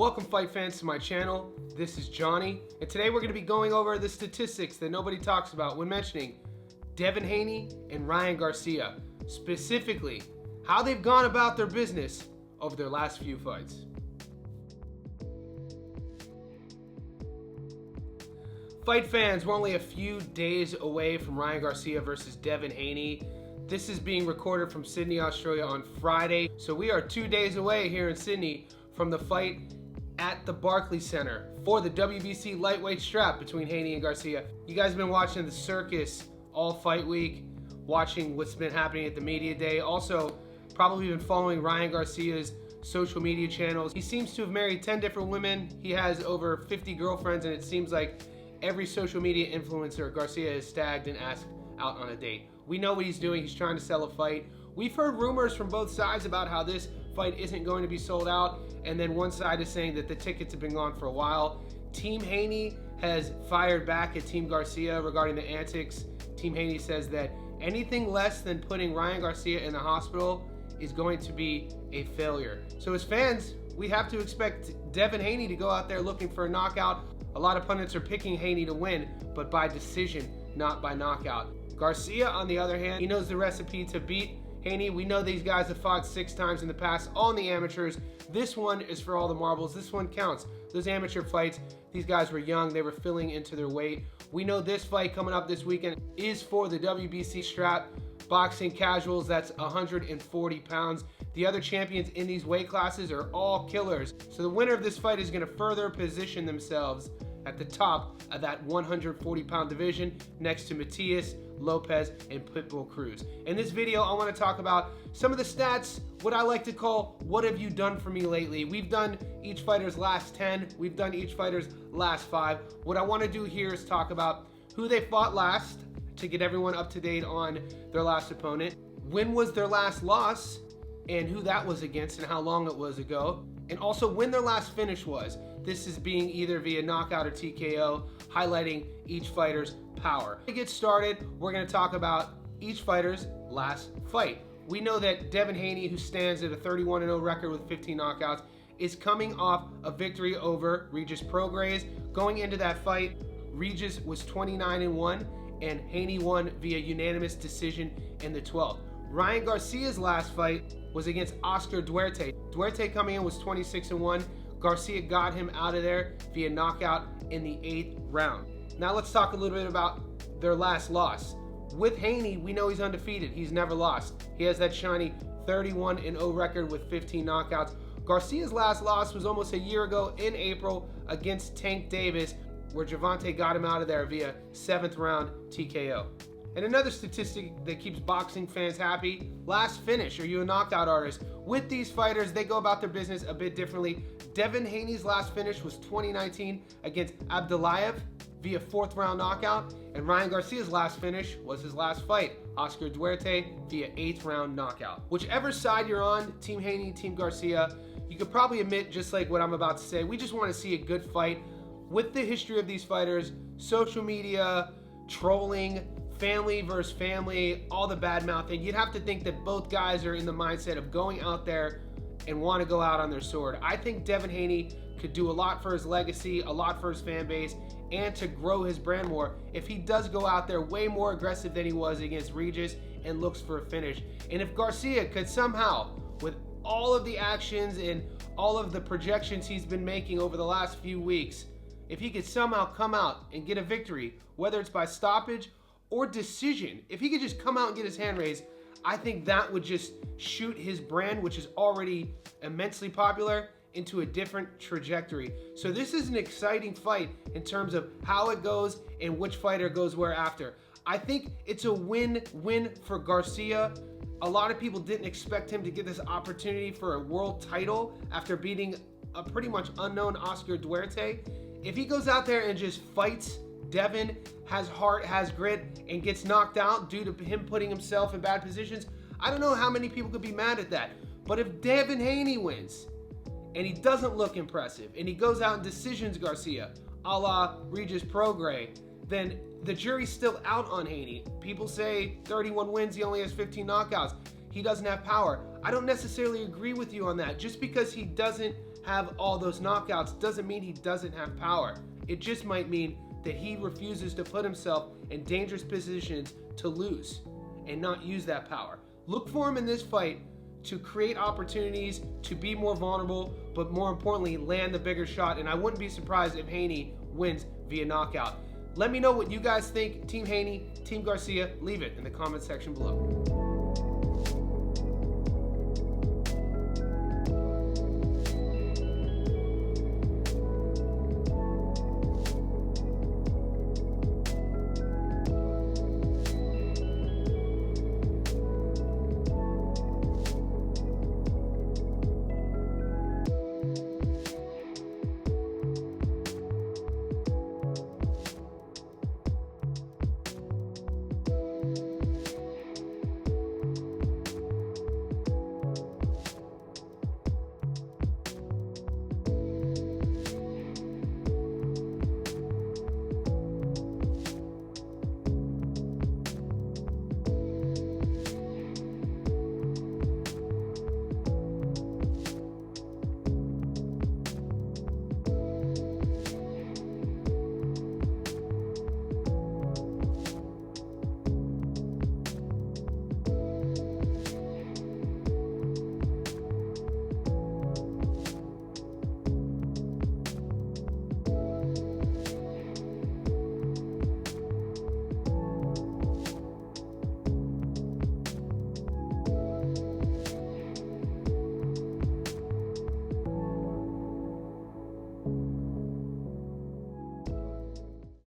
Welcome fight fans to my channel. This is Johnny, and today we're going to be going over the statistics that nobody talks about when mentioning Devin Haney and Ryan Garcia, specifically how they've gone about their business over their last few fights. Fight fans, we're only a few days away from Ryan Garcia versus Devin Haney. This is being recorded from Sydney, Australia on Friday, so we are 2 days away here in Sydney from the fight at the Barclays Center for the WBC lightweight strap between Haney and Garcia. You guys have been watching the circus all fight week, watching what's been happening at the media day. Also, probably been following Ryan Garcia's social media channels. He seems to have married 10 different women. He has over 50 girlfriends, and it seems like every social media influencer Garcia is tagged and asked out on a date. We know what he's doing. He's trying to sell a fight. We've heard rumors from both sides about how this fight isn't going to be sold out, and then one side is saying that the tickets have been gone for a while. Team Haney has fired back at Team Garcia regarding the antics. Team Haney says that anything less than putting Ryan Garcia in the hospital is going to be a failure. So as fans, we have to expect Devin Haney to go out there looking for a knockout. A lot of pundits are picking Haney to win, but by decision, not by knockout. Garcia, on the other hand, he knows the recipe to beat Haney. We know these guys have fought 6 times in the past, all in the amateurs. This one is for all the marbles. This one counts. Those amateur fights, these guys were young. They were filling into their weight. We know this fight coming up this weekend is for the WBC strap. Boxing casuals, that's 140 pounds. The other champions in these weight classes are all killers. So the winner of this fight is going to further position themselves at the top of that 140-pound division next to Matias, Lopez, and Pitbull Cruz. In this video, I want to talk about some of the stats, what I like to call, what have you done for me lately? We've done each fighter's last 10. We've done each fighter's last 5. What I want to do here is talk about who they fought last to get everyone up to date on their last opponent. When was their last loss and who that was against and how long it was ago. And also when their last finish was. This is being either via knockout or TKO, highlighting each fighter's power. To get started, we're going to talk about each fighter's last fight. We know that Devin Haney, who stands at a 31-0 record with 15 knockouts, is coming off a victory over Regis Prograis. Going into that fight, Regis was 29-1, and Haney won via unanimous decision in the 12th. Ryan Garcia's last fight was against Oscar Duarte. Duarte coming in was 26-1. Garcia got him out of there via knockout in the 8th round. Now let's talk a little bit about their last loss. With Haney, we know he's undefeated. He's never lost. He has that shiny 31-0 record with 15 knockouts. Garcia's last loss was almost a year ago in April against Tank Davis, where Gervonta got him out of there via 7th round TKO. And another statistic that keeps boxing fans happy, last finish. Are you a knockout artist? With these fighters, they go about their business a bit differently. Devin Haney's last finish was 2019 against Abdullayev via 4th round knockout, and Ryan Garcia's last finish was his last fight, Oscar Duarte, via 8th round knockout. Whichever side you're on, Team Haney, Team Garcia, you could probably admit, just like what I'm about to say, we just want to see a good fight. With the history of these fighters, social media, trolling, family versus family, all the bad mouthing, you'd have to think that both guys are in the mindset of going out there and want to go out on their sword. I think Devin Haney could do a lot for his legacy, a lot for his fan base, and to grow his brand more if he does go out there way more aggressive than he was against Regis and looks for a finish. And if Garcia could somehow, with all of the actions and all of the projections he's been making over the last few weeks, if he could somehow come out and get a victory, whether it's by stoppage or decision, if he could just come out and get his hand raised, I think that would just shoot his brand, which is already immensely popular, into a different trajectory. So this is an exciting fight in terms of how it goes and which fighter goes where after. I think it's a win-win for Garcia. A lot of people didn't expect him to get this opportunity for a world title after beating a pretty much unknown Oscar Duarte. If he goes out there and just fights Devin, has heart, has grit, and gets knocked out due to him putting himself in bad positions, I don't know how many people could be mad at that. But if Devin Haney wins, and he doesn't look impressive, and he goes out and decisions Garcia, a la Regis Prograis, then the jury's still out on Haney. People say 31 wins, he only has 15 knockouts. He doesn't have power. I don't necessarily agree with you on that. Just because he doesn't have all those knockouts doesn't mean he doesn't have power. It just might mean that he refuses to put himself in dangerous positions to lose and not use that power. Look for him in this fight to create opportunities, to be more vulnerable, but more importantly, land the bigger shot. And I wouldn't be surprised if Haney wins via knockout. Let me know what you guys think. Team Haney, Team Garcia, leave it in the comment section below.